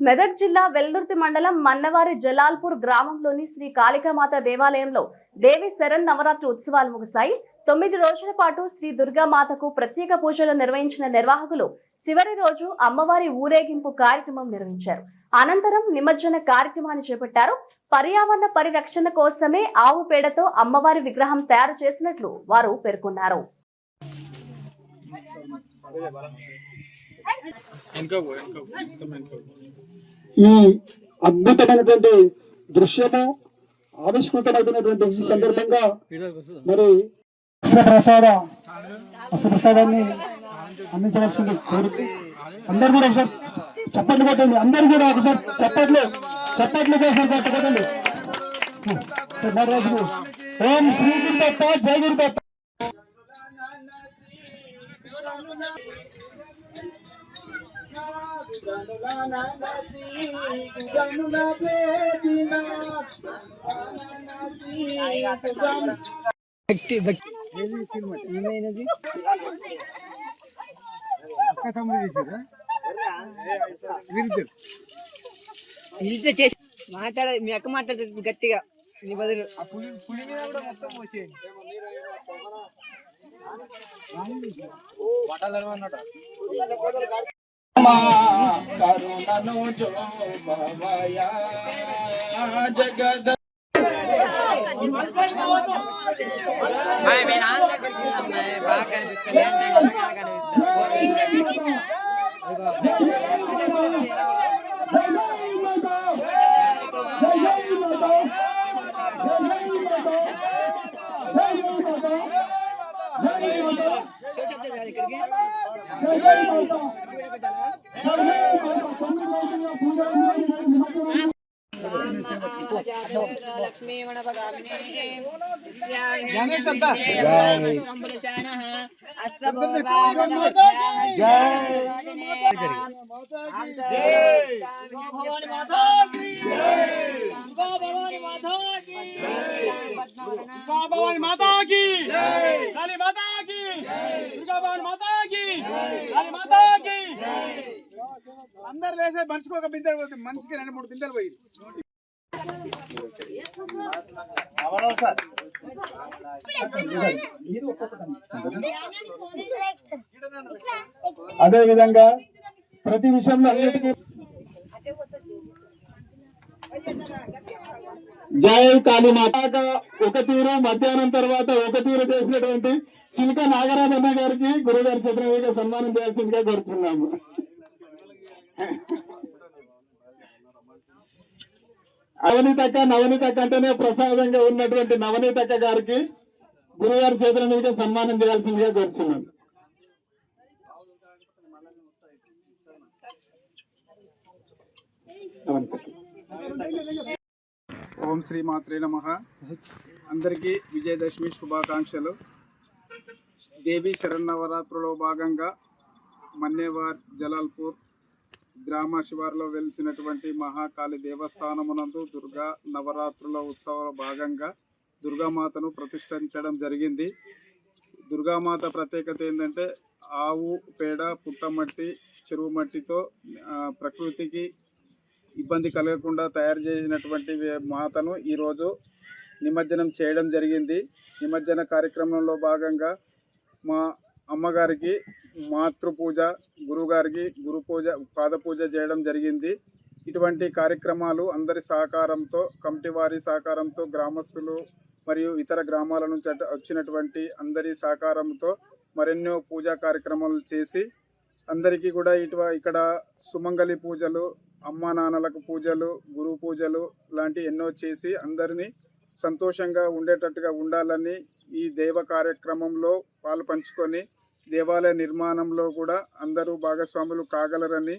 మెదక్ జిల్లా వెల్దుర్తి మండలం మన్నవారి జలాల్పూర్ గ్రామంలోని శ్రీ కాళికామాత దేవాలయంలో దేవి శరణ్ నవరాత్రి ఉత్సవాలు ముగిశాయి. 9 రోజుల పాటు శ్రీ దుర్గామాతకు ప్రత్యేక పూజలు నిర్వహించిన నిర్వాహకులు చివరి రోజు అమ్మవారి ఊరేగింపు కార్యక్రమం నిర్వహించారు. అనంతరం నిమజ్జన కార్యక్రమాన్ని చేపట్టారు. పర్యావరణ పరిరక్షణ కోసమే ఆవు పేడతో అమ్మవారి విగ్రహం తయారు చేసినట్లు వారు పేర్కొన్నారు. ఈ అద్భుతమైనటువంటి దృశ్యము ఆవిష్కృతమైనటువంటి ఈ సందర్భంగా మరి ప్రసాదాన్ని అందించవలసింది కోరుతూ అందరు కూడా ఒకసారి చప్పట్లు కొట్టండి. అందరు కూడా ఒకసారి చప్పట్లు కోసం కొట్టండి. ఓం శ్రీ గురుదత్త జై గురుదత్త. మాట్లాడ మీ అక్క మాట్లాడుతుంది గట్టిగా నీ బదులు పులి మీద కూడా మొత్తం వచ్చేయండి. జగద బాగా లక్ష్మీ भवानी माता की काली माता की दुर्गा भवानी माता की काली माता की अंदर लेसे मनुष्य को बिंदर मनुष्य के 2-3 बिंदर పోయి అదే విధంగా ప్రతి విషయంలో అన్నిటికీ జై కాళీమాత ఒక తీరు, మధ్యాహ్నం తర్వాత ఒక తీరు చేసినటువంటి చిలక నాగరాజన్న గారికి గురుగారి చేతుల సన్మానం చేయాల్సిందిగా కోరుతున్నాము. నవనీతక్క అంటేనే ప్రసాదంగా ఉన్నటువంటి నవనీతక్క గారికి గురుగారి చేతుల మీద సన్మానం చేయాల్సిందిగా కోరుతున్నాను. ఓం శ్రీ మాత్రే నమః. అందరికీ విజయదశమి శుభాకాంక్షలు. దేవి శరన్నవరాత్రులో భాగంగా మన్నేవార్ జలాల్పూర్ గ్రామ శివారులో వెలిసినటువంటి మహాకాళి దేవస్థానమునందు దుర్గా నవరాత్రుల ఉత్సవాల భాగంగా దుర్గామాతను ప్రతిష్ఠించడం జరిగింది. దుర్గామాత ప్రత్యేకత ఏంటంటే ఆవు పేడ, పుట్టమట్టి, చెరువు మట్టితో ప్రకృతికి ఇబ్బంది కలగకుండా తయారు చేసినటువంటి మాతను ఈరోజు నిమజ్జనం చేయడం జరిగింది. నిమజ్జన కార్యక్రమంలో భాగంగా మా అమ్మగారికి మాతృపూజ, గురుగారికి గురు పూజ, పాద పూజ చేయడం జరిగింది. ఇటువంటి కార్యక్రమాలు అందరి సహకారంతో, కమిటీ వారి సహకారంతో, గ్రామస్తులు మరియు ఇతర గ్రామాల నుంచి వచ్చినటువంటి అందరి సహకారంతో మరెన్నో పూజా కార్యక్రమాలు చేసి అందరికీ కూడా ఇక్కడ సుమంగళి పూజలు, అమ్మా నాన్నలకు పూజలు, గురు పూజలు లాంటి ఎన్నో చేసి అందరినీ సంతోషంగా ఉండేటట్టుగా ఉండాలని ఈ దైవ కార్యక్రమంలో పాలు పంచుకొని దేవాలయ నిర్మాణంలో కూడా అందరూ భాగస్వాములు కాగలరని,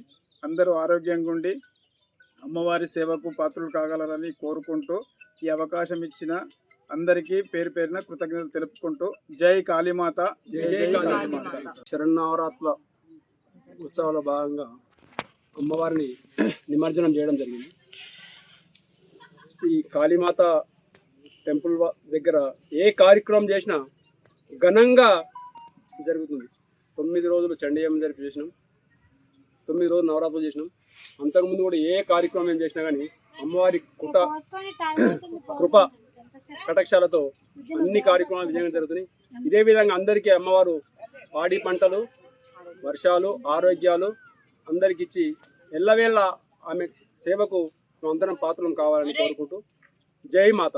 అందరూ ఆరోగ్యంగా ఉండి అమ్మవారి సేవకు పాత్రలు కాగలరని కోరుకుంటూ ఈ అవకాశం ఇచ్చిన అందరికీ పేరు పేరున కృతజ్ఞతలు తెలుపుకుంటూ జై కాళీమాత, జై జై కాళీమాత. శరన్నవరాత్రుల ఉత్సవాల భాగంగా అమ్మవారిని నిమజ్జనం చేయడం జరిగింది. ఈ కాళీమాత టెంపుల్ దగ్గర ఏ కార్యక్రమం చేసినా ఘనంగా జరుగుతుంది. 9 రోజులు చండీయం జరిపి చేసినాం. 9 రోజులు నవరాత్రులు చేసినాం. అంతకుముందు కూడా ఏ కార్యక్రమం ఏం చేసినా కానీ అమ్మవారి కృప కటాక్షాలతో అన్ని కార్యక్రమాలు విజయంగా జరుగుతున్నాయి. ఇదే విధంగా అందరికీ అమ్మవారు పాడి పంటలు, వర్షాలు, ఆరోగ్యాలు అందరికి ఇచ్చి ఎల్లవేళ ఆమె సేవకు అందరం పాత్రలు కావాలని కోరుకుంటూ జై మాత.